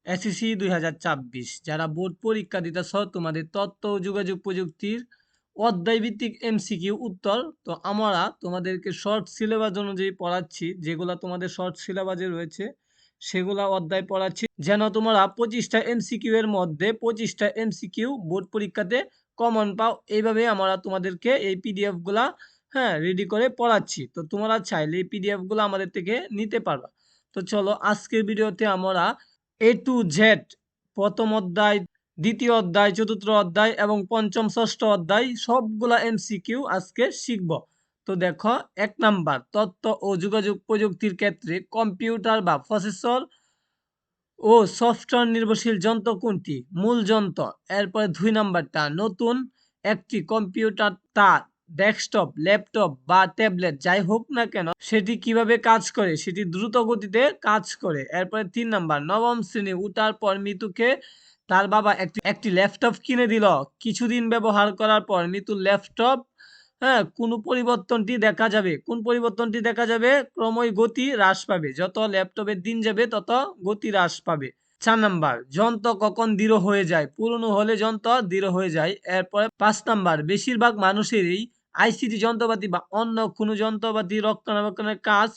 SSC 2024 যারা board পরীক্ষা দিতেছ তোমাদের তথ্য ও যোগাযোগ প্রযুক্তির অধ্যায় ভিত্তিক এমসিকিউ উত্তর। তো আমরা তোমাদেরকে শর্ট সিলেবাস অনুযায়ী পড়াচ্ছি, যেগুলা তোমাদের শর্ট সিলেবাসে রয়েছে সেগুলা অধ্যায় পড়াচ্ছি, যেন তোমরা 25টা এমসিকিউ এর মধ্যে 25টা এমসিকিউ বোর্ড পরীক্ষাতে কমন পাও। এইভাবে আমরা তোমাদেরকে এই পিডিএফ গুলা রেডি করে পড়াচ্ছি। তো তোমরা চাইলে এই পিডিএফ গুলো আমাদের থেকে নিতে পারবা। তো চলো আজকের ভিডিওতে আমরা এ টু জেড প্রথম অধ্যায়, দ্বিতীয় অধ্যায়, চতুর্থ অধ্যায় এবং পঞ্চম ষষ্ঠ অধ্যায় সবগুলা এমসিকিউ আজকে শিখব। তো দেখো, 1 নাম্বার, তথ্য ও যোগাযোগ প্রযুক্তির ক্ষেত্রে কম্পিউটার বা প্রসেসর ও সফটওয়্যার নির্ভরশীল যন্ত্র কোনটি? মূল যন্ত্র। এরপরে 2 নাম্বারটা, নতুন একটি কম্পিউটার তার ডেস্কটপ, ল্যাপটপ বা ট্যাবলেট যাই হোক না কেন সেটি কিভাবে কাজ করে? সেটি দ্রুত গতিতে কাজ করে। এরপরে 3 নাম্বার, নবম শ্রেণী উঠার পর মিতুকে তার বাবা একটি ল্যাপটপ কিনে দিল। কিছুদিন ব্যবহার করার পর মিতুর ল্যাপটপ কোন পরিবর্তনটি দেখা যাবে? কোন পরিবর্তনটি দেখা যাবে? ক্রমই গতি হ্রাস পাবে। যত ল্যাপটপের দিন যাবে তত গতি হ্রাস পাবে। 4 নাম্বার, যন্ত্র কখন দৃঢ় হয়ে যায়? পুরনো হলে যন্ত্র দৃঢ় হয়ে যায়। এরপরে 5 নাম্বার, বেশিরভাগ মানুষেরই আইসিটি যন্ত্রপাতি বা অন্য কোনো যন্ত্রপাতি রক্ষণাবেক্ষণের কাজ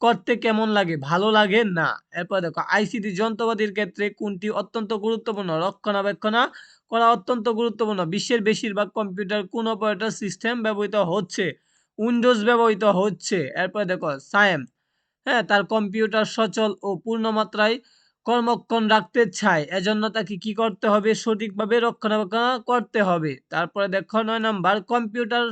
করতে কেমন লাগে? ভালো লাগে না। এরপর দেখো, আইসিটি যন্ত্রপাতির ক্ষেত্রে কোনটি অত্যন্ত গুরুত্বপূর্ণ? রক্ষণাবেক্ষণ করা অত্যন্ত গুরুত্বপূর্ণ। বিশ্বের বেশিরভাগ কম্পিউটার কোন অপারেটর সিস্টেম ব্যবহৃত হচ্ছে? উইন্ডোজ ব্যবহৃত হচ্ছে। এরপর দেখো, সায়েম তার কম্পিউটার সচল ও পূর্ণমাত্রায় কর্মক্ষম রাখতে চায়, এজন্য তাকে কি করতে হবে? সঠিকভাবে রক্ষণাবেক্ষণ করতে হবে। তারপরে দেখো 9 নাম্বার, কম্পিউটার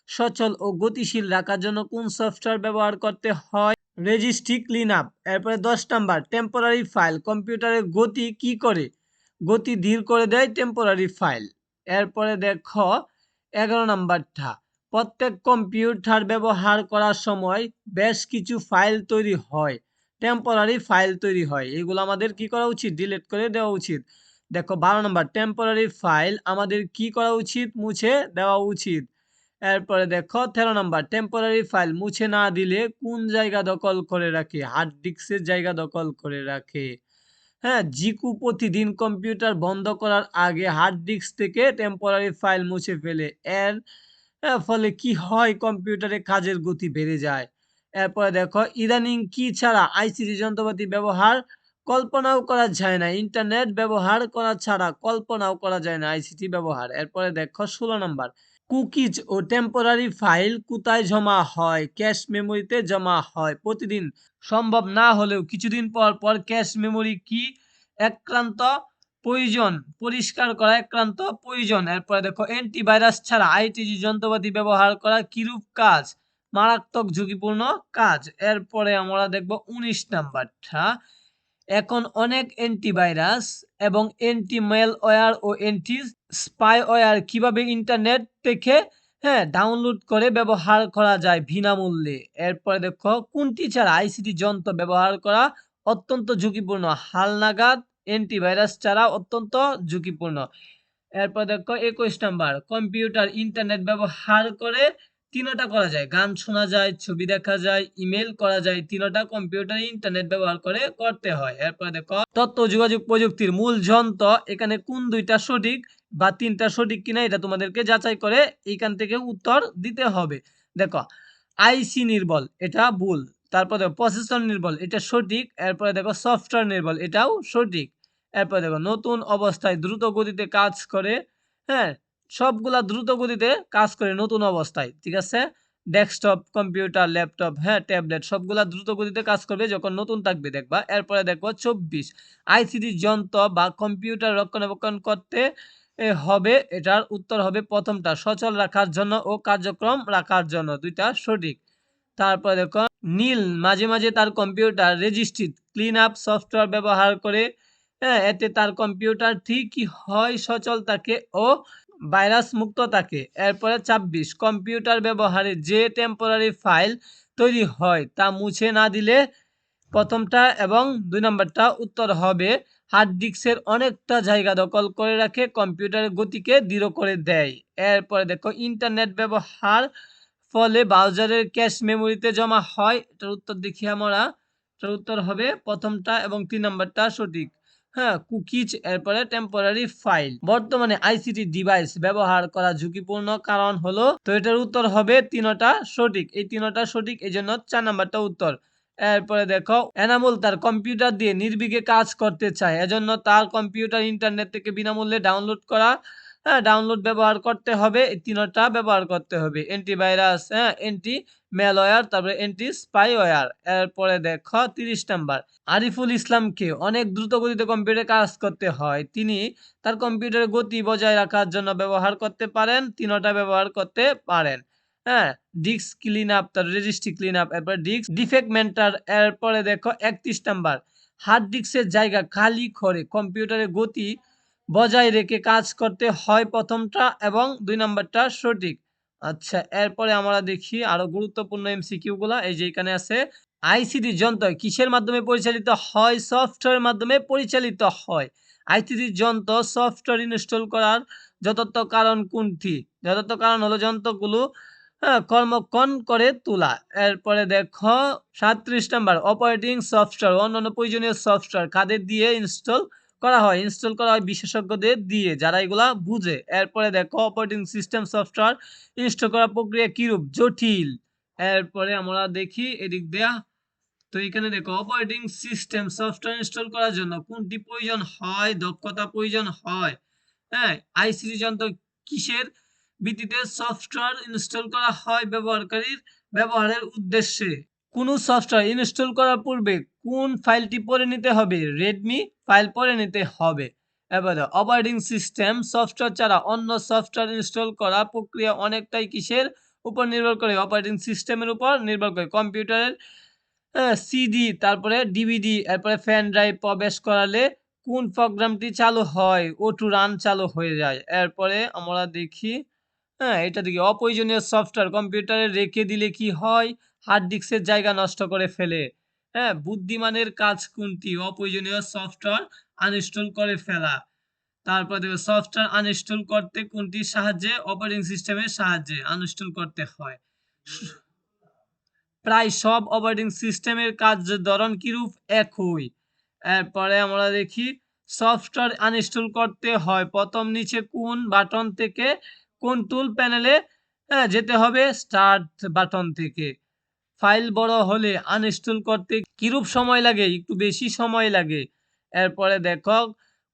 সচল ও গতিশীল রাখার জন্য কোন সফটওয়্যার ব্যবহার করতে হয়? Registry clean up. এরপরে 10 নাম্বার, টেম্পোরারি ফাইল কম্পিউটারের গতি কি করে? গতি ধীর করে দেয় টেম্পোরারি ফাইল। এরপরে দেখো 11 নাম্বারটা, প্রত্যেক কম্পিউটার ব্যবহার করার সময় বেশ কিছু ফাইল তৈরি হয়, টেম্পোরারি ফাইল তৈরি হয়। এগুলো আমাদের কি করা উচিত? ডিলিট করে দেওয়া উচিত। দেখো 12 নাম্বার, টেম্পোরারি ফাইল আমাদের কি করা উচিত? মুছে দেওয়া উচিত। এরপরে দেখো 13 নাম্বার, টেম্পোরারি ফাইল মুছে না দিলে কোন জায়গা দখল করে রাখে? হার্ড ডিস্কের জায়গা দখল করে রাখে। জিকু প্রতিদিন কম্পিউটার বন্ধ করার আগে হার্ড ডিস্ক থেকে টেম্পোরারি ফাইল মুছে ফেলে। এর ফলে কি হয়? কম্পিউটারে কাজের গতি বেড়ে যায়। এরপরে দেখো, ইদানিং কি ছাড়া আইসিটি যন্ত্রপাতি ব্যবহার কল্পনাও করা যায় না? ইন্টারনেট ব্যবহার করা ছাড়া কল্পনাও করা যায় না আইসিটি ব্যবহার। এরপরে দেখো 16 নাম্বার, কুকিজ ও টেম্পোরারি ফাইল কোথায় জমা হয়? ক্যাশ মেমোরিতে জমা হয়। প্রতিদিন সম্ভব না হলেও কিছুদিন পর পর ক্যাশ মেমোরি কি একান্ত প্রয়োজন? পরিষ্কার করা একান্ত প্রয়োজন। এরপরে দেখো, অ্যান্টিভাইরাস ছাড়া আইটি যন্ত্রপাতি ব্যবহার করা কিরূপ কাজ? মারাত্মক ঝুঁকিপূর্ণ কাজ। এরপরে আমরা দেখব 19 নাম্বারটা, এখন অনেক অ্যান্টিভাইরাস এবং অ্যান্টি ম্যালওয়্যার ও অ্যান্টি স্পাইওয়্যার কিভাবে ইন্টারনেট থেকে ডাউনলোড করে ব্যবহার করা যায় বিনামূল্যে। এরপরে দেখো, কোনটি ছাড়া আইসিটি যন্ত্র ব্যবহার করা অত্যন্ত ঝুঁকিপূর্ণ? হালনাগাদ অ্যান্টিভাইরাস ছাড়া অত্যন্ত ঝুঁকিপূর্ণ। এরপর দেখো 21 নাম্বার, কম্পিউটার ইন্টারনেট ব্যবহার করে তিনটা করা যায়, গান শোনা যায়, ছবি দেখা যায়, ইমেল করা যায়, তিনটা কম্পিউটার ইন্টারনেট ব্যবহার করে করতে হয়। এরপর দেখো, তথ্য যোগাযোগ প্রযুক্তির মূল যন্ত্র, এখানে কোন দুইটা সঠিক বা তিনটা সঠিক কিনা এটা তোমাদেরকে যাচাই করে এইখান থেকে উত্তর দিতে হবে। দেখো, আইসি নির্ভর, এটা ভুল। তারপর দেখো, প্রসেসর নির্ভর, এটা সঠিক। এরপরে দেখো, সফটওয়্যার নির্ভর, এটাও সঠিক। এরপর দেখো, নতুন অবস্থায় দ্রুত গতিতে কাজ করে। হ্যাঁ সবগুলা দ্রুত গতিতে কাজ করে নতুন অবস্থায়, ঠিক আছে? ডেস্কটপ, কম্পিউটার, ল্যাপটপ, ট্যাবলেট সবগুলা দ্রুত গতিতে কাজ করবে যখন নতুন থাকবে, দেখবা। এরপরে দেখো 24, আইসিটি যন্ত্র বা কম্পিউটার রক্ষণাবেক্ষণ করতে হবে। এটার উত্তর হবে প্রথমটা, সচল রাখার জন্য ও কার্যক্রম রাখার জন্য, দুইটা সঠিক। তারপরে দেখো, নীল মাঝে মাঝে তার computer registry clean up software ব্যবহার করে। এতে তার কম্পিউটার ঠিকই হয়, সচল থাকে ও ভাইরাস মুক্ত থাকে। এরপরে 26, কম্পিউটার ব্যবহারে যে টেম্পোরারি ফাইল তৈরি হয় তা মুছে না দিলে প্রথমটা এবং 2 নম্বরটা উত্তর হবে। হার্ড ডিস্কের অনেকটা জায়গা দখল করে রাখে, কম্পিউটারের গতিকে দৃঢ় করে দেয়। এরপরে দেখো, ইন্টারনেট ব্যবহার ফলে ব্রাউজারের ক্যাশ মেমোরিতে জমা হয়। এটার উত্তর দেখি আমরা, এটার উত্তর হবে প্রথমটা এবং 3 নম্বরটা সঠিক। হ্যাঁ, কুকিজ এরপরে টেম্পোরারি ফাইল। বর্তমানে আইসিটি ডিভাইস ব্যবহার করা ঝুঁকিপূর্ণ কারণ হলো, তো এটার উত্তর হবে ৩টা সঠিক। এই ৩টা সঠিক, এজন্য ৪ নাম্বারটা উত্তর। এরপরে দেখো, এনামুল তার কম্পিউটার দিয়ে নির্বিঘ্নে কাজ করতে চায়। এজন্য তার কম্পিউটার ইন্টারনেট থেকে বিনামূল্যে ডাউনলোড করা, হ্যাঁ, ডাউনলোড ব্যবহার করতে হবে। এই ৩টা ব্যবহার করতে হবে। অ্যান্টিভাইরাস, হ্যাঁ, অ্যান্টি ম্যালওয়্যার, তারপরে অ্যান্টি স্পাইওয়্যার। এরপরে দেখো ৩০ নাম্বার। আরিফুল ইসলামকে অনেক দ্রুত গতিতে কম্পিউটারে কাজ করতে হয়। তিনি তার কম্পিউটারের গতি বজায় রাখার জন্য ব্যবহার করতে পারেন, ৩টা ব্যবহার করতে পারেন। হ্যাঁ, ডিস্ক ক্লিন আপ, তার রেজিস্ট্রি ক্লিন আপ, এরপর ডিস্ক ডিফেক্টমেন্টার। এরপরে দেখো ৩১ নাম্বার। হার্ড ডিস্কের জায়গা খালি করে কম্পিউটারের গতি বজায় রেখে কাজ করতে হয়, প্রথমটা এবং ২ নাম্বারটা সঠিক। আচ্ছা, এরপরে আমরা দেখি আরো গুরুত্বপূর্ণ এমসিকিউ গুলা। এই যে এখানে আছে, আইসিটি যন্ত্র কিসের মাধ্যমে পরিচালিত হয়? সফটওয়্যারের মাধ্যমে পরিচালিত হয়। আইসিটি যন্ত্র সফটওয়্যার ইনস্টল করার যথার্থ কারণ কোনটি? যথার্থ কারণ হলো যন্ত্রগুলো, হ্যাঁ, কর্মক্ষম করে তোলা। এরপরে দেখো ৩৭ নাম্বার। অপারেটিং সফটওয়্যার অন্যান্য প্রয়োজনীয় সফটওয়্যার কাদের দিয়ে ইনস্টল করা হয়? ইনস্টল করা হয় বিশেষজ্ঞদের দিয়ে, যারা এগুলা বুঝে। এরপরে দেখো, অপারেটিং সিস্টেম সফটওয়্যার ইনস্টল করার প্রক্রিয়া কিরূপ? জটিল। এরপরে আমরা দেখি এদিক দিয়া, তো এখানে দেখো, অপারেটিং সিস্টেম সফটওয়্যার ইনস্টল করার জন্য কোনটি প্রয়োজন হয়? দক্ষতা প্রয়োজন হয়। হ্যাঁ, আইসিটি যন্ত্র কিসের ভিত্তিতে সফটওয়্যার ইনস্টল করা হয়? ব্যবহারকারীর ব্যবহারের উদ্দেশ্যে। কোন সফটওয়্যার ইনস্টল করার পূর্বে কোন ফাইলটি পড়ে নিতে হবে? রেডমি ফাইল পড়ে নিতে হবে। এবারে অপারেটিং সিস্টেম সফটওয়্যার ছাড়া অন্য সফটওয়্যার ইনস্টল করা প্রক্রিয়া অনেকটাই কিসের উপর নির্ভর করে? অপারেটিং সিস্টেমের উপর নির্ভর করে। কম্পিউটারের সিডি, তারপরে ডিভিডি, এরপরে পেন ড্রাইভ প্রবেশ করালে কোন প্রোগ্রামটি চালু হয়? অটো রান চালু হয়ে যায়। এরপরে আমরা দেখি, হ্যাঁ, এটা দেখি, অপ্রয়োজনীয় সফটওয়্যার কম্পিউটারে রেখে দিলে কি হয়? হার্ড ডিস্কের জায়গা নষ্ট করে ফেলে। হ্যাঁ, বুদ্ধিমানের কাজ কোনটি? অপ্রয়োজনীয় সফটওয়্যার আনইনস্টল করে ফেলা। তারপর দেখো, সফটওয়্যার আনইনস্টল করতে কোনটির সাহায্যে? অপারেটিং সিস্টেমের সাহায্যে আনইনস্টল করতে হয়। প্রায় সব অপারেটিং সিস্টেমের কার্যের ধরন কিরূপ? একই। এরপরে আমরা দেখি, সফটওয়্যার আনইনস্টল করতে হয় প্রথম নিচে কোন বাটন থেকে? কন্ট্রোল প্যানেলে, হ্যাঁ, যেতে হবে স্টার্ট বাটন থেকে। ফাইল বড় হলে আনইনস্টল করতে কিরূপ সময় লাগে? একটু বেশি সময় লাগে। এরপরে দেখো,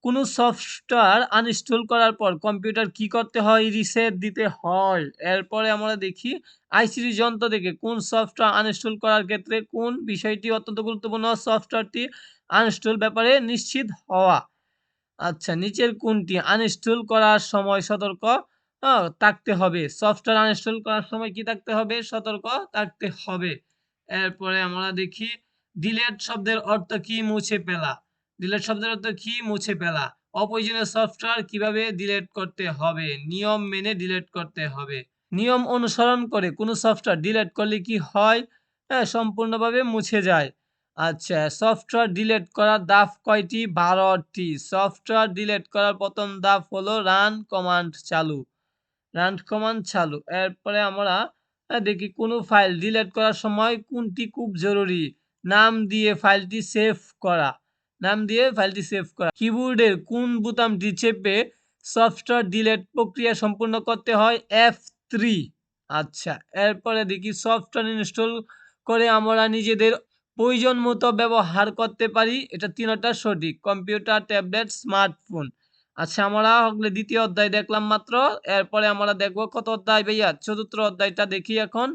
কোন সফটওয়্যার আনইনস্টল করার পর কম্পিউটার কি করতে হয়? রিসেট দিতে হয়। এরপরে আমরা দেখি, আইসিটি যন্ত্র থেকে কোন সফটওয়্যার আনইনস্টল করার ক্ষেত্রে কোন বিষয়টি অত্যন্ত গুরুত্বপূর্ণ? সফটওয়্যারটি আনইনস্টল ব্যাপারে নিশ্চিত হওয়া। আচ্ছা, নিচের কোনটি আনইনস্টল করার সময় সতর্ক থাকতে হবে? সফটওয়্যার আনইনস্টল করার সময় কি থাকতে হবে? সতর্ক থাকতে হবে। এরপরে আমরা দেখি, ডিলেট শব্দের অর্থ কি? মুছে ফেলা। ডিলেট শব্দের অর্থ কি? মুছে ফেলা। অপ্রয়োজনীয় সফটওয়্যার কিভাবে ডিলিট করতে হবে? নিয়ম মেনে ডিলিট করতে হবে। নিয়ম অনুসরণ করে কোন সফটওয়্যার ডিলিট করলে কি হয়? হ্যাঁ, সম্পূর্ণভাবে মুছে যায়। আচ্ছা, সফটওয়্যার ডিলিট করার ধাপ কয়টি? ১২টি। সফটওয়্যার ডিলিট করার প্রথম ধাপ হলো রান কমান্ড চালু। রান কমান্ড চালু। এরপরে আমরা দেখি, কোন ফাইল ডিলিট করার সময় কোনটি খুব জরুরি? নাম দিয়ে ফাইলটি সেভ করা। নাম দিয়ে ফাইলটি সেভ করা। কিবোর্ডের কোন বোতামটি চেপে সফটওয়্যার ডিলিট প্রক্রিয়া সম্পূর্ণ করতে হয়? F3। আচ্ছা, এরপরে দেখি, সফটওয়্যার ইনস্টল করে আমরা নিজেদের প্রয়োজন মতো ব্যবহার করতে পারি। এটা ৩টা সঠিক। Computer, tablet, smartphone. আচ্ছা, আমরা হলে ২য় অধ্যায় দেখলাম মাত্র। এরপরে আমরা দেখব কত অধ্যায় ভাইয়া? ৪র্থ অধ্যায়টা দেখি এখন।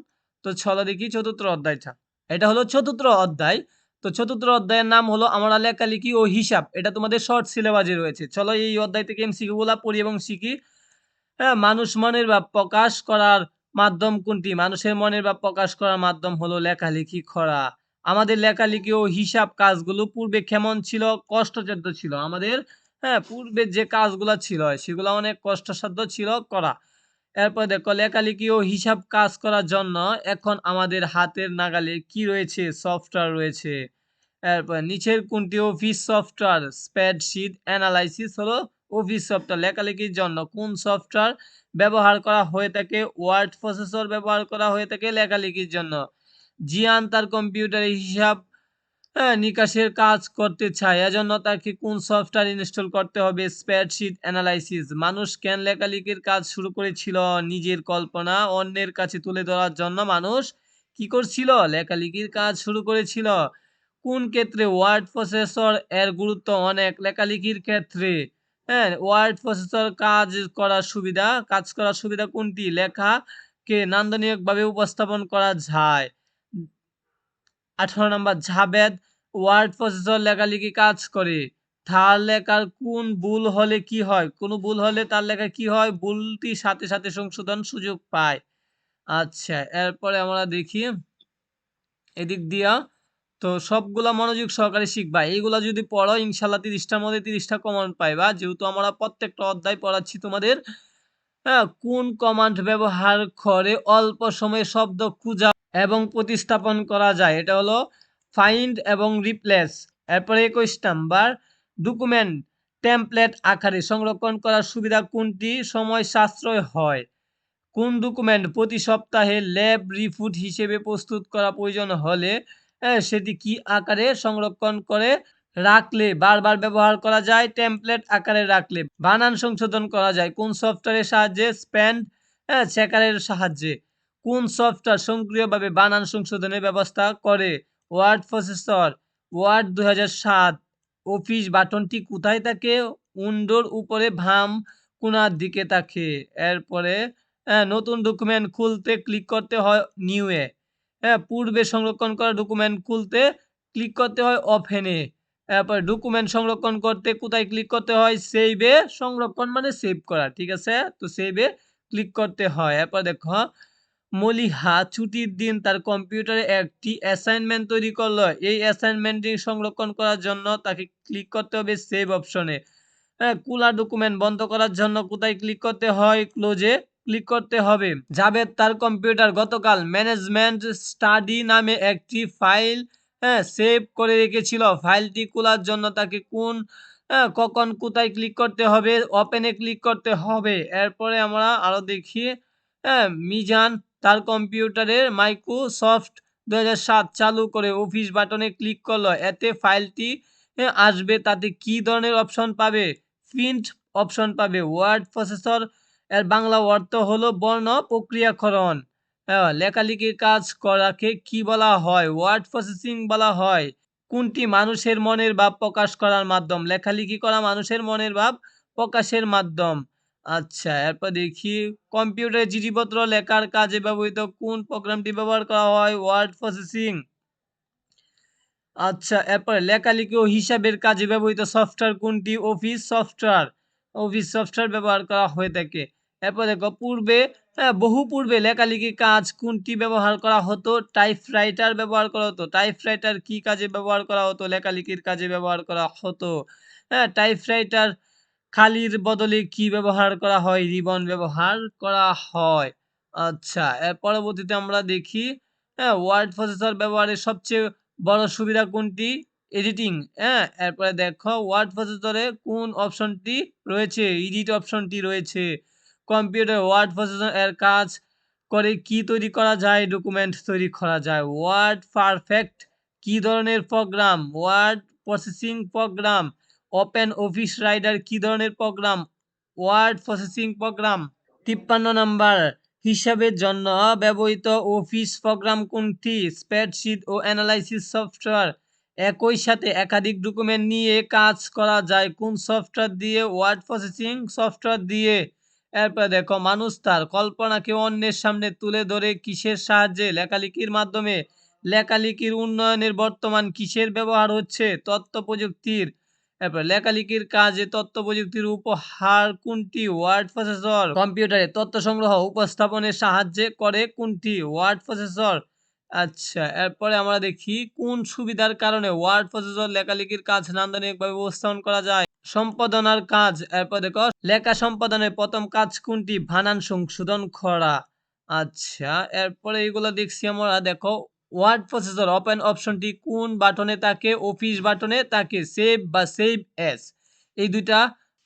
তো চলো দেখি ৪র্থ অধ্যায়টা। এটা হলো ৪র্থ অধ্যায়। তো ৪র্থ অধ্যায়ের নাম হলো আমরা লেখালেখি ও হিসাব। এটা তোমাদের শর্ট সিলেবাসে রয়েছে। চলো এই অধ্যায় থেকে এমসিকিউ গুলা পড়ি এবং শিখি। হ্যাঁ, মানুষ মনের ভাব প্রকাশ করার মাধ্যম কোনটি? মানুষের মনের ভাব প্রকাশ করার মাধ্যম হলো লেখালেখি করা। আমাদের লেখালেখি ও হিসাব কাজগুলো পূর্বে কেমন ছিল? কষ্টসাধ্য ছিল। আমাদের, হ্যাঁ, পূর্বের যে কাজগুলা ছিল সেগুলো অনেক কষ্টসাধ্য ছিল করা। এরপর দেখো, লেখালেখি ও হিসাব কাজ করার জন্য এখন আমাদের হাতের নাগালে কি রয়েছে? সফটওয়্যার রয়েছে। এরপর নিচের কোনটি অফিস সফটওয়্যার? স্প্রেডশিট অ্যানালাইসিস হলো অফিস সফটওয়্যার। লেখালেখির জন্য কোন সফটওয়্যার ব্যবহার করা হয়ে থাকে? ওয়ার্ড প্রসেসর ব্যবহার করা হয়ে থাকে লেখালেখির জন্য। জিয়ান তার কম্পিউটারে হিসাব নিকাশের কাজ করতে চায়, এজন্য তাকে কোন সফটওয়্যার ইনস্টল করতে হবে? Spreadsheet analysis. মানুষ কেন লেখালেখির কাজ শুরু করেছিল? নিজের কল্পনা অন্যের কাছে তুলে ধরার জন্য মানুষ কি করছিল? লেখালেখির কাজ শুরু করেছিল। কোন ক্ষেত্রে ওয়ার্ড প্রসেসর এর গুরুত্ব অনেক? লেখালেখির ক্ষেত্রে। ওয়ার্ড প্রসেসর কাজ করার সুবিধা কোনটি? লেখাকে নান্দনিকভাবে উপস্থাপন করা যায়। 18 নাম্বার, জাভেদ ওয়ার্ড প্রসেসর লেখালেখি কাজ করে। তার লেখার কোন ভুল হলে কি হয়? কোন ভুল হলে তার লেখায় কি হয়? ভুলটি সাথে, সাথে সংশোধন সুযোগ পায়। আচ্ছা, এরপরে আমরা দেখি এদিক দিয়া। তো সবগুলা মনোযোগ সহকারে শিখবা। এইগুলা যদি পড়ো ইনশাআল্লাহ ৩০ টার মধ্যে ৩০ টা কমন পাইবা। যেহেতু আমরা প্রত্যেকটা অধ্যায় পড়াচ্ছি তোমাদের। কোন কমান্ড ব্যবহার করে অল্প সময়ে শব্দ খুঁজা এবং প্রতিস্থাপন করা যায়? এটা হলো ফাইন্ড এবং রিপ্লেস। এরপরে ২১ নাম্বার, ডকুমেন্ট টেমপ্লেট আকারে সংরক্ষণ করার সুবিধা কোনটি? সময় সাশ্রয় হয়। কোন ডকুমেন্ট প্রতি সপ্তাহে ল্যাব রিপোর্ট হিসেবে প্রস্তুত করা প্রয়োজন হলে সেটি কি আকারে সংরক্ষণ করে রাখলে বারবার ব্যবহার করা যায়? টেমপ্লেট আকারে রাখলে। বানান সংশোধন করা যায় কোন সফটওয়্যারের সাহায্যে? স্পেল চেকারের সাহায্যে। কোন সফটওয়্যার সক্রিয়ভাবে বানান সংশোধনের ব্যবস্থা করে? Word processor. ওয়ার্ড ২০০৭। অফিস বাটনটি কোথায় থাকে? উইন্ডোর উপরে বাম কোণার দিকে থাকে। এরপরে নতুন ডকুমেন্ট খুলতে ক্লিক করতে হয় নিউ এ। পূর্বে সংরক্ষণ করা ডকুমেন্ট খুলতে ক্লিক করতে হয় ওপেন এ। এরপর ডকুমেন্ট সংরক্ষণ করতে কোথায় ক্লিক করতে হয়? সেভ এ। সংরক্ষণ মানে সেভ করা, ঠিক আছে? তো সেভ এ ক্লিক করতে হয়। এরপর দেখো, মলিহা ছুটির দিন তার কম্পিউটারে একটি অ্যাসাইনমেন্ট তৈরি করলো। এই অ্যাসাইনমেন্টটি সংরক্ষণ করার জন্য তাকে ক্লিক করতে হবে সেভ অপশনে। খোলা ডকুমেন্ট বন্ধ করার জন্য কোথায় ক্লিক করতে হয়? ক্লোজে ক্লিক করতে হবে। জাভেদ তার কম্পিউটার গতকাল ম্যানেজমেন্ট স্টাডি নামে একটি ফাইল সেভ করে রেখেছিল। ফাইলটি খোলার জন্য তাকে কখন কোথায় ক্লিক করতে হবে? ওপেনে ক্লিক করতে হবে। এরপরে আমরা আরো দেখি, মিজান তার কম্পিউটারে মাইক্রোসফট ২০০৭ চালু করে অফিস বাটনে ক্লিক করলো। এতে ফাইলটি আসবে, তাতে কি ধরনের অপশন পাবে? প্রিন্ট অপশন পাবে। ওয়ার্ড প্রসেসর এর বাংলা অর্থ হলো বর্ণ প্রক্রিয়াকরণ। লেখালেখির কাজ করাকে কি বলা হয়? ওয়ার্ড প্রসেসিং বলা হয়। কোনটি মানুষের মনের ভাব প্রকাশ করার মাধ্যম? লেখালেখি করা মানুষের মনের ভাব প্রকাশের মাধ্যম। আচ্ছা, এরপর দেখি, কম্পিউটারে চিঠিপত্র লেখার কাজে ব্যবহৃত কোন প্রোগ্রামটি ব্যবহার করা হয়? Word processing. আচ্ছা, এরপরে লেখালেখি ও হিসাবের কাজে ব্যবহৃত সফটওয়্যার কোনটি? Office software. অফিস সফটওয়্যার ব্যবহার করা হয়ে থাকে। এরপর দেখো, বহু পূর্বে লেখালেখির কাজ কোনটি ব্যবহার করা হতো? টাইপরাইটার ব্যবহার করা হতো। টাইপরাইটার কি কাজে ব্যবহার করা হতো? লেখালেখির কাজে ব্যবহার করা হতো। টাইপরাইটার খালির বদলে কি ব্যবহার করা হয়? রিবন ব্যবহার করা হয়। আচ্ছা, এর পরবর্তীতে আমরা দেখি, ওয়ার্ড প্রসেসর ব্যবহারের সবচেয়ে বড় সুবিধা কোনটি? এডিটিং। এরপরে দেখো, ওয়ার্ড প্রসেসরে কোন অপশনটি রয়েছে? এডিট অপশনটি রয়েছে। কম্পিউটার ওয়ার্ড প্রসেসর এর কাজ করে কি তৈরি করা যায়? ডকুমেন্ট তৈরি করা যায়। ওয়ার্ড পারফেক্ট কি ধরনের program? Word processing program. Open office writer কি ধরনের program? Word processing program. ৫৩ number, হিসাবের জন্য ব্যবহৃত অফিস প্রোগ্রাম কোনটি? স্প্রেডশিট ও অ্যানালাইসিস সফটওয়্যার। একই সাথে একাধিক ডকুমেন্ট নিয়ে কাজ করা যায় কোন সফটওয়্যার দিয়ে? ওয়ার্ড প্রসেসিং সফটওয়্যার দিয়ে। এরপরে দেখো, মানুষ তার কল্পনাকে অন্যের সামনে তুলে ধরে কিসের সাহায্যে? লেখালেখির মাধ্যমে। লেখালেখির উন্নয়নের বর্তমান কিসের ব্যবহার হচ্ছে? তথ্য প্রযুক্তির। এরপর লেখালেখির কাজে তথ্য প্রযুক্তির উপহার কোনটি? Word processor. কম্পিউটারে তথ্য সংগ্রহ উপস্থাপনের সাহায্যে করে কোনটি? Word processor. আচ্ছা, এরপরে আমরা দেখি, কোন সুবিধার কারণে ওয়ার্ড প্রসেসর লেখালেখির কাজ নান্দনিকভাবে উপস্থাপন করা যায়? সম্পাদনার কাজ। এরপর দেখো, লেখা সম্পাদনের প্রথম কাজ কোনটি? বানান সংশোধন করা। আচ্ছা, এরপরে এগুলো দেখছি আমরা। দেখো, ওয়ার্ড প্রসেসর ওপেন অপশনটি কোন বাটনে থাকে? অফিস বাটনে থাকে। সেভ বা সেভ এস, এই দুইটা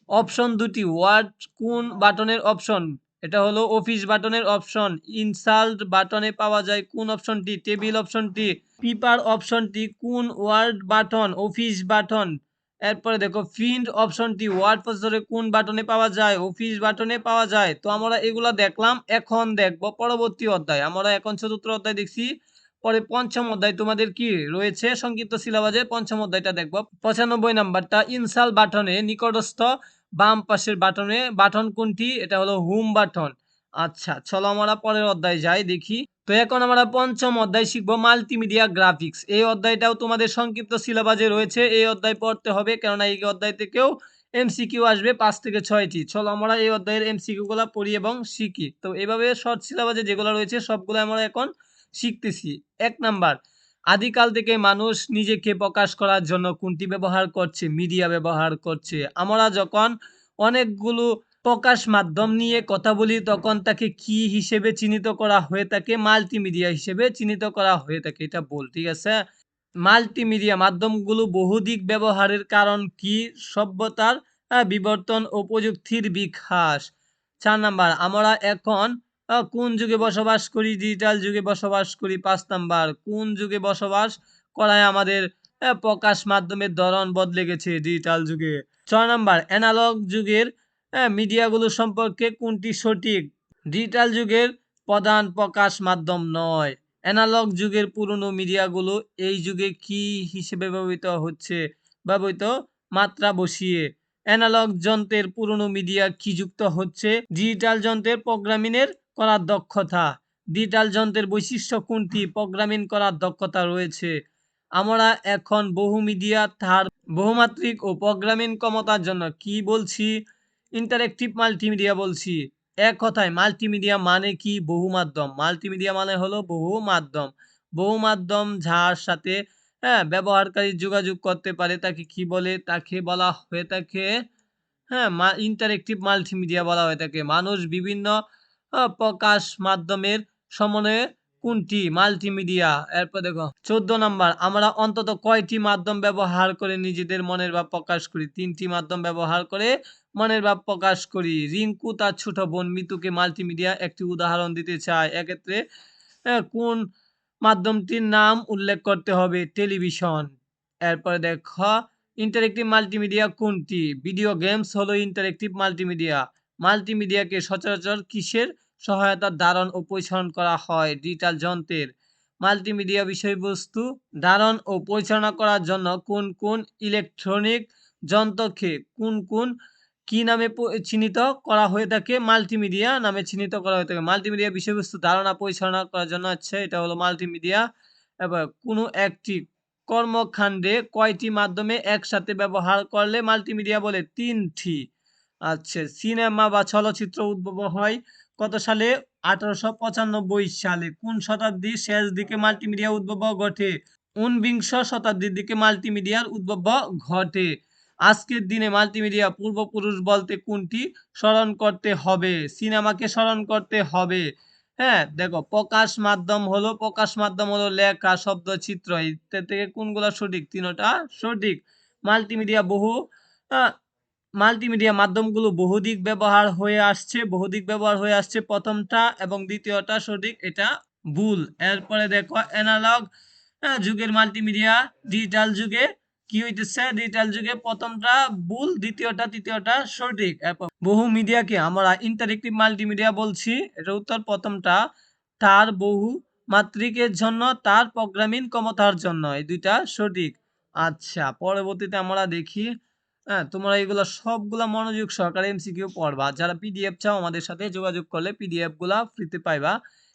অপশন দুটি ওয়ার্ড কোন বাটনের অপশন? এটা হলো অফিস বাটনের অপশন। ইনসাল্ট বাটনে পাওয়া যায় কোন অপশনটি? টেবিল অপশনটি। পিপার অপশনটি কোন ওয়ার্ড বাটন? Office button. এরপরে দেখো প্রিন্ট অপশনটি ওয়ার্ড প্রসেসরে কোন বাটনে পাওয়া যায়? অফিস বাটনে পাওয়া যায়। তো আমরা এগুলা দেখলাম। এখন দেখব পরবর্তী অধ্যায়। আমরা এখন চতুর্থ অধ্যায় দেখছি। পরে পঞ্চম অধ্যায় তোমাদের কি রয়েছে? সংক্ষিপ্ত সিলেবাসে পঞ্চম অধ্যায়টা দেখব। 95 নাম্বারটা ইনসাল বাটনে নিকটস্থ বাম পাশের বাটন কোনটি? এটা হলো হোম বাটন। আচ্ছা, চলো আমরা পরের অধ্যায় যাই দেখি। তো এখন আমরা পঞ্চম অধ্যায় শিখবো মাল্টিমিডিয়া গ্রাফিক্স। এই অধ্যায়টাও তোমাদের সংক্ষিপ্ত সিলেবাসে রয়েছে। এই অধ্যায় পড়তে হবে, কেননা এই অধ্যায় থেকেও এমসিকিউ আসবে 5 থেকে 6টি। চলো আমরা এই অধ্যায়ের এমসিকিউ গুলা পড়ি এবং শিখি। তো এভাবে শর্ট সিলেবাসে যেগুলো রয়েছে সবগুলো আমরা এখন শিখতেছি। 1 নাম্বার, আদিকাল থেকে মানুষ নিজেকে প্রকাশ করার জন্য কোনটি ব্যবহার করছে? মিডিয়া ব্যবহার করছে। আমরা যখন অনেকগুলো প্রকাশ মাধ্যম নিয়ে কথা বলি তখন তাকে কি হিসেবে চিহ্নিত করা হয়ে থাকে? মাল্টিমিডিয়া হিসেবে চিহ্নিত করা হয়ে থাকে। এটা বল, ঠিক আছে? মাল্টিমিডিয়া মাধ্যমগুলো বহুদিক ব্যবহারের কারণ কি? সভ্যতার বিবর্তন ও প্রযুক্তির বিকাশ। 4 নাম্বার, আমরা এখন কোন যুগে বসবাস করি? ডিজিটাল যুগে বসবাস করি। 5 নাম্বার, কোন যুগে বসবাস করায় আমাদের প্রকাশ মাধ্যমের ধরন বদলে গেছে? ডিজিটাল যুগে। 6 নাম্বার, অ্যানালগ যুগের মিডিয়াগুলো সম্পর্কে কোনটি সঠিক? ডিজিটাল যুগের প্রধান প্রকাশ মাধ্যম নয়। অ্যানালগ যুগের পুরনো মিডিয়াগুলো এই যুগে কি হিসেবে ব্যবহৃত মাত্রা বসিয়ে। অ্যানালগ যন্ত্রের পুরনো মিডিয়া কি যুক্ত হচ্ছে? ডিজিটাল যন্ত্রের প্রোগ্রামিংয়ের করার দক্ষতা। ডিজিটাল যন্ত্রের বৈশিষ্ট্য কোনটি? প্রোগ্রামিং করার দক্ষতা রয়েছে। আমরা এখন বহুমিডিয়া তার বহুমাত্রিক ও প্রোগ্রামিং ক্ষমতার জন্য কি বলছি? ইন্টারেক্টিভ মাল্টিমিডিয়া বলছি। এক কথায় মাল্টিমিডিয়া মানে কি? বহুমাধ্যম। মাল্টিমিডিয়া মানে হলো বহুমাধ্যম। বহুমাধ্যম যার সাথে ব্যবহারকারী যোগাযোগ করতে পারে তাকে কি বলে? তাকে বলা হয়ে থাকে ইন্টারেক্টিভ মাল্টিমিডিয়া বলা হয়ে থাকে। মানুষ বিভিন্ন প্রকাশ মাধ্যমের সমন্বয়ে কোনটি? মাল্টিমিডিয়া। এরপর দেখো 14 নাম্বার, আমরা অন্তত কয়টি মাধ্যম ব্যবহার করে নিজেদের মনের ভাব প্রকাশ করি? 3টি মাধ্যম ব্যবহার করে মনের ভাব প্রকাশ করি। রিঙ্কু তার ছোট বোন মিতুকে মাল্টিমিডিয়া একটি উদাহরণ দিতে চায়। এক্ষেত্রে কোন মাধ্যমটির নাম উল্লেখ করতে হবে? টেলিভিশন। এরপরে দেখো ইন্টারেক্টিভ মাল্টিমিডিয়া কোনটি? ভিডিও গেমস হলো ইন্টারেক্টিভ মাল্টিমিডিয়া। মাল্টিমিডিয়াকে সচরাচর কিসের সহায়তার ধারণ ও পরিচালন করা হয়? ডিজিটাল যন্ত্রের। মাল্টিমিডিয়া বিষয়বস্তু ধারণ ও পরিচালনা করার জন্য কোন কোন ইলেকট্রনিক যন্ত্রকে কি নামে চিহ্নিত করা হয়ে থাকে? মাল্টিমিডিয়া নামে চিহ্নিত করা হয়ে থাকে। মাল্টিমিডিয়া বিষয়বস্তু ধারণা পরিচালনা করার জন্য এটা হলো মাল্টিমিডিয়া। এবার কোনো একটি কর্মকাণ্ডে কয়টি মাধ্যমে একসাথে ব্যবহার করলে মাল্টিমিডিয়া বলে? 3টি। আচ্ছা, সিনেমা বা চলচ্চিত্র উদ্ভব হয় কত সালে? 1895 সালে। কোন শতাব্দীর শেষ দিকে মাল্টিমিডিয়া উদ্ভব ঘটে? 19বিংশ শতাব্দীর দিকে মাল্টিমিডিয়ার উদ্ভব ঘটে। আজকের দিনে মাল্টিমিডিয়া পূর্বপুরুষ বলতে কোনটি স্মরণ করতে হবে? সিনেমাকে স্মরণ করতে হবে। দেখো প্রকাশ মাধ্যম হলো লেখা, শব্দ, চিত্র। এর থেকে কোনগুলো সঠিক? 3টা সঠিক। মাল্টিমিডিয়া মাল্টিমিডিয়া মাধ্যমগুলো বহুদিক ব্যবহার হয়ে আসছে প্রথমটা, এবং দ্বিতীয়টা সঠিক, এটা ভুল। এরপরে দেখো অ্যানালগ যুগের মাল্টিমিডিয়া ডিজিটাল যুগে কি হইতেছে? ডিজিটাল যুগে প্রথমটা ভুল, তৃতীয়টা সঠিক। বহু মিডিয়াকে আমরা ইন্টারেক্টিভ মাল্টিমিডিয়া বলছি। এটা উত্তর প্রথমটা। তার বহু মাত্রিকের জন্য, তার প্রোগ্রামিং ক্ষমতার জন্য, এই দুইটা সঠিক। আচ্ছা, পরবর্তীতে আমরা দেখি। তোমরা এগুলো সবগুলা মনোযোগ সহকারে এমসিকিউ পড়বা। যারা পিডিএফ চাও আমাদের সাথে যোগাযোগ করলে পিডিএফ গুলা ফ্রিতে পাইবা।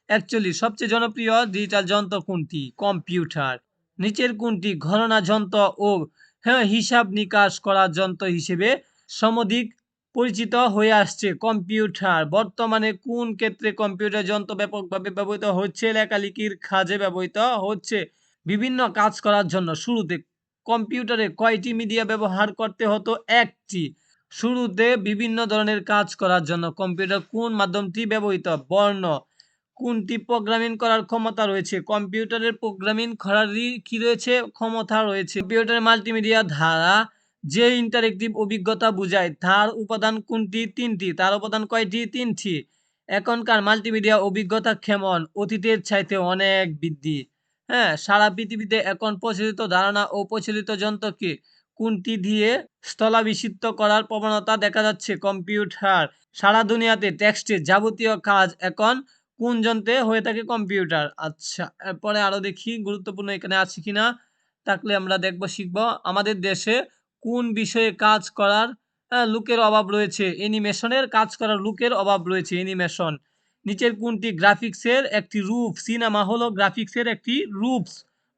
অ্যাকচুয়ালি সবচেয়ে জনপ্রিয় ডিজিটাল যন্ত্র কোনটি? কম্পিউটার। নিচের কোনটি গণনা যন্ত্র ও হিসাব নিকাশ করার যন্ত্র হিসেবে সমধিক পরিচিত হয়ে আসছে? কম্পিউটার। বর্তমানে কোন ক্ষেত্রে কম্পিউটার যন্ত্র ব্যাপকভাবে ব্যবহৃত হচ্ছে? লেখালেখির কাজে ব্যবহৃত হচ্ছে। বিভিন্ন কাজ করার জন্য শুরুতে কম্পিউটারে কয়টি মিডিয়া ব্যবহার করতে হতো? 1টি। শুরুতে বিভিন্ন ধরনের কাজ করার জন্য কম্পিউটার কোন মাধ্যমটি ব্যবহৃত? বর্ণ। কোনটি প্রোগ্রামিং করার ক্ষমতা রয়েছে? কম্পিউটারের প্রোগ্রামিং করারই কি রয়েছে? ক্ষমতা রয়েছে। কম্পিউটারের মাল্টিমিডিয়া ধারা যে ইন্টারেক্টিভ অভিজ্ঞতা বুঝায় তার উপাদান কোনটি? 3টি। তার উপাদান কয়টি? 3টি। এখনকার মাল্টিমিডিয়া অভিজ্ঞতা কেমন? অতীতের চাইতে অনেক বৃদ্ধি। হ্যাঁ? সারা পৃথিবীতে এখন প্রচলিত ধারণা ও প্রচলিত যন্ত্র কি? কোনটি দিয়ে স্থলাভিষিক্ত করার প্রবণতা দেখা যাচ্ছে? কম্পিউটার। সারা দুনিয়াতে টেক্সটের যাবতীয় কাজ এখন কোন যন্ত্রে হয়ে থাকে? কম্পিউটার। আচ্ছা, এরপরে আরো দেখি গুরুত্বপূর্ণ এখানে আছে কিনা? থাকলে আমরা দেখব, শিখব। আমাদের দেশে কোন বিষয়ে কাজ করার লোকের অভাব রয়েছে? অ্যানিমেশনের কাজ করার লোকের অভাব রয়েছে, অ্যানিমেশন। নিচের কোনটি গ্রাফিক্সের একটি রূপ? সিনেমা হলো গ্রাফিক্সের একটি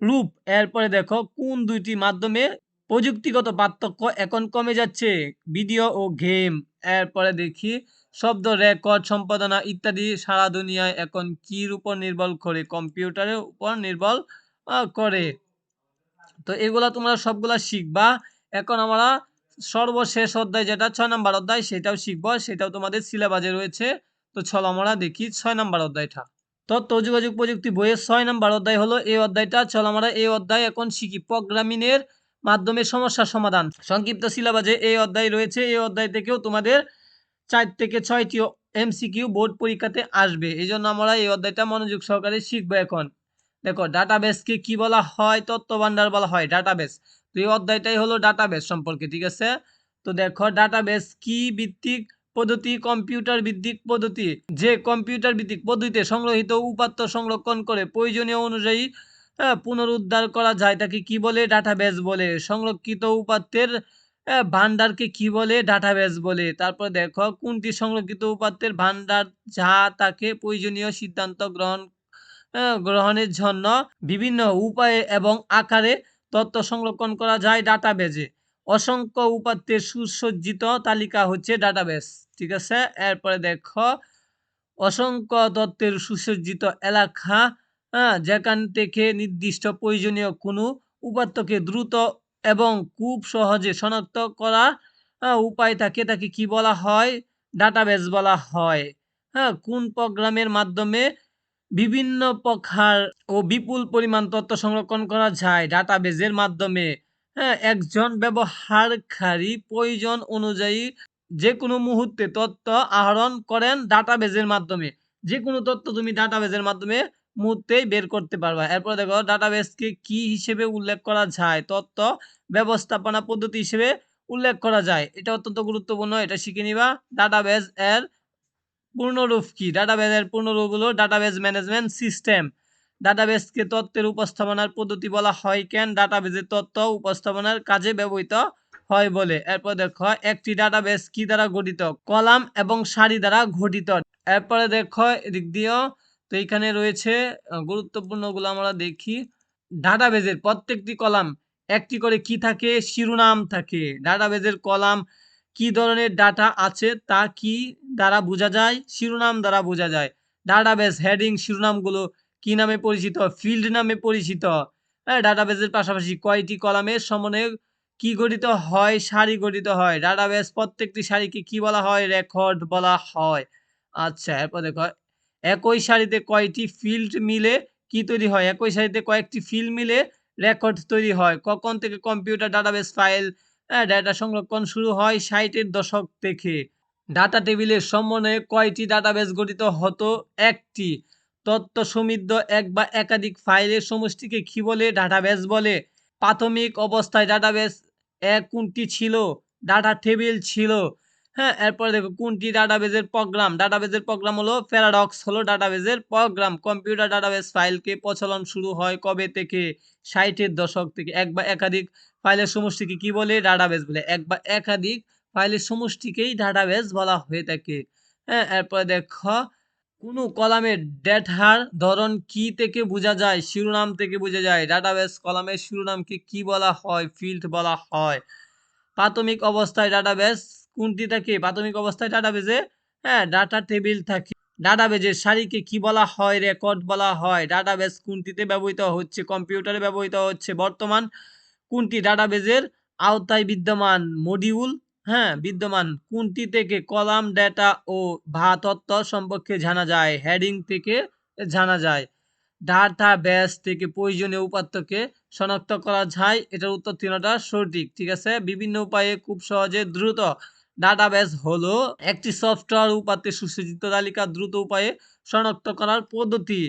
রূপ। এরপরে দেখো কোন ২ টি মাধ্যমে প্রযুক্তিগত পার্থক্য এখন কমে যাচ্ছে? ভিডিও ও গেম। এরপরে দেখি শব্দ রেকর্ড, সম্পাদনা ইত্যাদি সারা দুনিয়ায় এখন কির উপর নির্ভর করে? কম্পিউটারের উপর নির্ভর করে। তো এগুলা তোমরা সবগুলা শিখবা। এখন আমরা সর্বশেষ অধ্যায় যেটা ৬ নাম্বার অধ্যায় সেটাও শিখব। সেটাও তোমাদের সিলেবাসে রয়েছে। তো চলো আমরা দেখি ৬ নাম্বার অধ্যায়টা। তথ্য ও যোগাযোগ প্রযুক্তি বইয়ের ৬ নাম্বার অধ্যায় হলো এই অধ্যায়টা। চলো আমরা এই অধ্যায় এখন শিখি। প্রোগ্রামিং এর মাধ্যমে সমস্যার সমাধান। সংক্ষিপ্ত সিলেবাসে এই অধ্যায় রয়েছে। এই অধ্যায় থেকেও তোমাদের ৪ থেকে ৬ টি এমসিকিউ বোর্ড পরীক্ষাতে আসবে। এজন্য আমরা এই অধ্যায়টা মনোযোগ সহকারে শিখব এখন। দেখো ডাটাবেসকে কি বলা হয়? তথ্য ভান্ডার বলা হয় ডাটাবেস। তো এই অধ্যায়টাই হলো ডাটাবেস সম্পর্কে, ঠিক আছে? তো দেখো ডাটাবেস কি ভিত্তিক পদ্ধতি? কম্পিউটার ভিত্তিক পদ্ধতি। যে কম্পিউটার ভিত্তিক পদ্ধতিতে সংগ্রহীত উপাত্ত সংরক্ষণ করে প্রয়োজনীয় অনুযায়ী পুনরুদ্ধার করা যায় তাকে কি বলে? ডাটাবেস বলে। সংরক্ষিত উপাত্তের ভান্ডারকে কি বলে? ডাটাবেস বলে। তারপর দেখো কোনটি সংরক্ষিত উপাত্তের ভান্ডার যা তাকে প্রয়োজনীয় সিদ্ধান্ত গ্রহণের জন্য বিভিন্ন উপায়ে এবং আকারে তথ্য সংরক্ষণ করা যায় ডাটাবেজে। অসংখ্য উপাত্তের সুসজ্জিত তালিকা হচ্ছে ডাটাবেস, ঠিক আছে? এরপরে দেখো অসংখ্য তথ্যের সুসজ্জিত এলাকা, যেখান থেকে নির্দিষ্ট প্রয়োজনীয় কোনো উপাত্তকে দ্রুত এবং খুব সহজে শনাক্ত করার উপায় থাকে তাকে কি বলা হয়? ডাটাবেস বলা হয়। হ্যাঁ, কোন প্রোগ্রামের মাধ্যমে বিভিন্ন প্রকার ও বিপুল পরিমাণ তথ্য সংরক্ষণ করা যায়? ডাটাবেজের মাধ্যমে। হ্যাঁ, একজন ব্যবহারকারী প্রয়োজন অনুযায়ী যেকোনো মুহূর্তে তথ্য আহরণ করেন ডাটাবেজের মাধ্যমে। যেকোনো তথ্য তুমি ডাটাবেজের মাধ্যমে মুহূর্তেই বের করতে পারবা। এরপর দেখো ডাটাবেসকে কি হিসেবে উল্লেখ করা যায়? তথ্য ব্যবস্থাপনা পদ্ধতি হিসেবে উল্লেখ করা যায়। এটা অত্যন্ত গুরুত্বপূর্ণ, এটা শিখে নিবা। ডাটাবেজ এর পূর্ণরূপ কি? ডাটাবেজের পূর্ণরূপ হলো ডাটাবেজ ম্যানেজমেন্ট সিস্টেম। ডাটাবেজকে তথ্যের উপস্থাপনার পদ্ধতি বলা হয় কেন? ডাটাবেজের তথ্য উপস্থাপনার কাজে ব্যবহৃত হয় বলে। এরপর দেখো একটি ডাটাবেজ কি দ্বারা গঠিত? কলাম এবং সারি দ্বারা গঠিত। এরপরে দেখো এদিক দিয়েও তো এইখানে রয়েছে গুরুত্বপূর্ণগুলো আমরা দেখি। ডাটাবেজের প্রত্যেকটি কলাম একটি করে কি থাকে? শিরোনাম থাকে। ডাটাবেজের কলাম কি ধরনের ডাটা আছে তা কি দ্বারা বোঝা যায়? শিরোনাম দ্বারা বোঝা যায়। ডাটাবেজ হেডিং শিরোনামগুলো কি নামে পরিচিত? ফিল্ড নামে পরিচিত। হ্যাঁ, ডাটাবেজের পাশাপাশি কয়টি কলামের সমন্বয়ে কি গঠিত হয়? সারি গঠিত হয়। ডাটাবেজ প্রত্যেকটি সারিকে কি বলা হয়? রেকর্ড বলা হয়। আচ্ছা, এরপর দেখো একই সারিতে কয়টি ফিল্ড মিলে কি তৈরি হয়? একই সারিতে কয়েকটি ফিল্ড মিলে রেকর্ড তৈরি হয়। কখন থেকে কম্পিউটার ডাটাবেস ফাইল ডেটা সংরক্ষণ শুরু হয়? ৬০ এর দশক থেকে। ডাটা টেবিলের সমন্বয়ে কয়টি ডাটাবেস গঠিত হতো? একটি। তথ্য সমৃদ্ধ এক বা একাধিক ফাইলের সমষ্টিকে কি বলে? ডাটাবেস বলে। প্রাথমিক অবস্থায় ডাটাবেস কোনটি ছিল? ডাটা টেবিল ছিল। হ্যাঁ, এরপরে দেখো কোনটি ডাটাবেজের প্রোগ্রাম? ডাটাবেজের প্রোগ্রাম হলো প্যারাডক্স হলো ডাটাবেজের প্রোগ্রাম। কম্পিউটার ডাটাবেস ফাইলকে প্রচলন শুরু হয় কবে থেকে? ৬০ এর দশক থেকে। এক বা একাধিক ফাইলের সমষ্টিকে কি বলে? ডাটাবেস বলে। এক বা একাধিক ফাইলের সমষ্টিকেই ডাটাবেস বলা হয়ে থাকে। হ্যাঁ, এরপরে দেখো কোনো কলামের ডেটার ধরন কি থেকে বোঝা যায়? শিরোনাম থেকে বোঝা যায়। ডাটাবেস কলামের শিরোনামকে কি বলা হয়? ফিল্ড বলা হয়। প্রাথমিক অবস্থায় ডাটাবেস কোনটি থাকে? প্রাথমিক অবস্থায় ডাটাবেজে ডাটা টেবিল থাকে। ডাটাবেজের সারিকে কি বলা হয়? রেকর্ড বলা হয়। ডাটাবেস কোনটিতে ব্যবহৃত হচ্ছে? কম্পিউটারে ব্যবহৃত হচ্ছে। বর্তমান কোনটি ডাটাবেজের আওতায় বিদ্যমান? মডিউল বিদ্যমান। কোনটি থেকে কলাম ডেটা ও তথ্য সম্পর্কে জানা যায়? হেডিং থেকে জানা যায়। ডাটাবেস থেকে প্রয়োজনীয় উপাত্তকে শনাক্ত করা যায়। এটার উত্তর ৩টা সঠিক, ঠিক আছে? বিভিন্ন উপায়ে খুব সহজে দ্রুত ডাটাবেস হলো একটি সফটওয়্যার উপাত্তে সুসজ্জিত তালিকা দ্রুত উপায়ে শনাক্ত করার পদ্ধতি।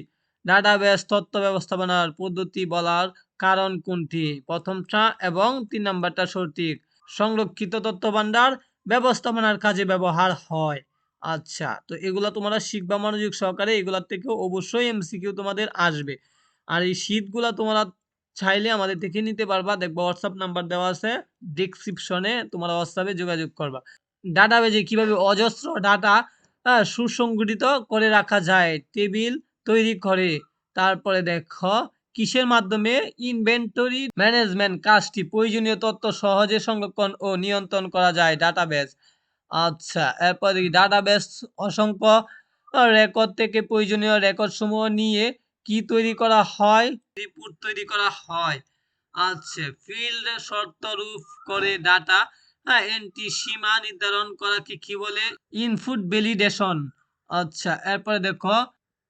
ডাটাবেস তথ্য ব্যবস্থাপনার পদ্ধতি বলার কারণ কোনটি? প্রথমটা এবং ৩ নাম্বারটা সঠিক। সংরক্ষিত তথ্য ভান্ডার ব্যবস্থাপনার কাজে ব্যবহার হয়। আচ্ছা, তো এগুলা তোমরা শিখবা মনোযোগ সহকারে। এগুলার থেকেও অবশ্যই এমসিকিউ তোমাদের আসবে। আর এই শীটগুলা তোমরা চাইলে আমাদের থেকে নিতে পারবা। দেখবা হোয়াটসঅ্যাপ নাম্বার দেওয়া আছে ডেসক্রিপশনে, তোমরা হোয়াটসঅ্যাপে যোগাযোগ করবা। ডাটাবেজে কিভাবে অজস্র ডাটা সুসংগঠিত করে রাখা যায়? টেবিল তৈরি করে। তারপরে দেখো কিসের মাধ্যমে ইনভেন্টরি ম্যানেজমেন্ট কাজটি প্রয়োজনীয় তথ্য সহজে সংরক্ষণ ও নিয়ন্ত্রণ করা যায় ডাটাবেজ। আচ্ছা, এরপর দেখি ডাটাবেস অসংখ্য রেকর্ড থেকে প্রয়োজনীয় রেকর্ড সমূহ নিয়ে কি তৈরি করা হয়? রিপোর্ট তৈরি করা হয়। আচ্ছা, ফিল্ড শর্তরূপ করে ডাটা এন্ট্রি সীমা নির্ধারণ করাকে কি বলে? Input validation. আচ্ছা, এরপরে দেখো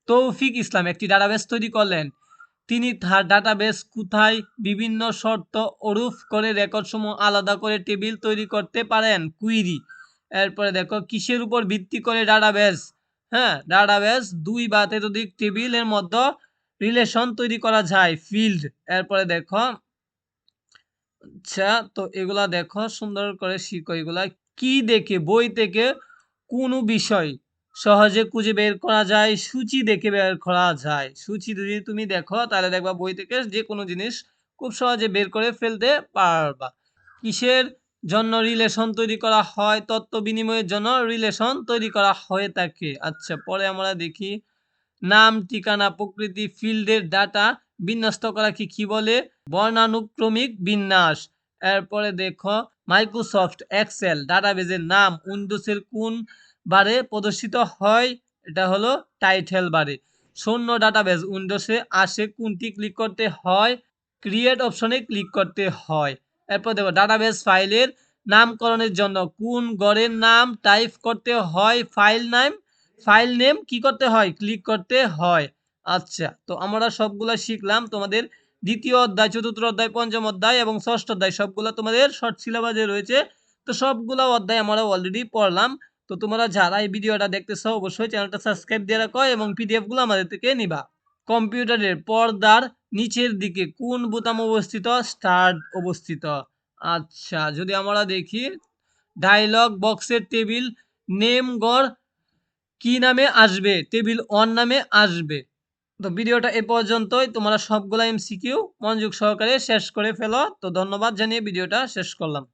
তৌফিক ইসলাম একটি ডাটাবেস তৈরি করলেন। তিনি তার ডাটাবেস কোথায় বিভিন্ন শর্ত আরোপ করে রেকর্ডসমূহ আলাদা করে টেবিল তৈরি করতে পারেন? কুইরি। এরপরে দেখো কিসের উপর ভিত্তি করে ডাটাবেস? ডাটাবেস ২ বা ততোধিক টেবিলের মধ্যে রিলেশন তৈরি করা যায়। ফিল্ড। এরপরে দেখো আচ্ছা, তো এগুলা দেখো সুন্দর করে শিখো এগুলা। কি দেখে বই থেকে কোনো বিষয় সহজে খুঁজে বের করা যায়? সূচি দেখে বের করা যায়। সূচি যদি তুমি দেখো তাহলে দেখবা বই থেকে যে কোনো জিনিস খুব সহজে বের করে ফেলতে পারবা। কিসের জন্য রিলেশন তৈরি করা হয়? তথ্য বিনিময়ের জন্য রিলেশন তৈরি করা হয়ে থাকে। আচ্ছা, পরে আমরা দেখি নাম, ঠিকানা, প্রকৃতি, ফিল্ডের ডাটা বিন্যস্ত করাকে কি বলে? বর্ণানুক্রমিক বিন্যাস। এরপরে দেখো মাইক্রোসফট এক্সেল ডাটাবেজের নাম উইন্ডোজের কোন বারে প্রদর্শিত হয়? এটা হলো টাইটেল বারে। শূন্য ডাটাবেজ উইন্ডোজে আসে কোনটি ক্লিক করতে হয়? ক্রিয়েট অপশনে ক্লিক করতে হয়। এরপর দেখো ডাটাবেজ ফাইলের নামকরণের জন্য কোন গড়ের নাম টাইপ করতে হয়? ফাইল নেম কি করতে হয়? ক্লিক করতে হয়। আচ্ছা, তো আমরা সবগুলা শিখলাম। তোমাদের দ্বিতীয় অধ্যায়, চতুর্থ অধ্যায়, পঞ্চম অধ্যায় এবং ষষ্ঠ অধ্যায় সবগুলা তোমাদের শর্ট সিলেবাসে রয়েছে। তো সবগুলা অধ্যায় আমরা অলরেডি পড়লাম। তো তোমরা যারা এই ভিডিওটা দেখতেছো অবশ্যই চ্যানেলটা সাবস্ক্রাইব দিয়ে রাখো এবং পিডিএফ গুলো আমাদের থেকে নিবা। কম্পিউটারের পর্দার নিচের দিকে কোন বোতাম অবস্থিত? স্টার্ট অবস্থিত। আচ্ছা, যদি আমরা দেখি ডায়লগ বক্সের টেবিল নেম গড় কি নামে আসবে? টেবিল 1 নামে আসবে। তো ভিডিওটা এ পর্যন্তই। তোমরা সবগুলা এমসিকিউ মনোযোগ সহকারে শেষ করে ফেলো। তো ধন্যবাদ জানিয়ে ভিডিওটা শেষ করলাম।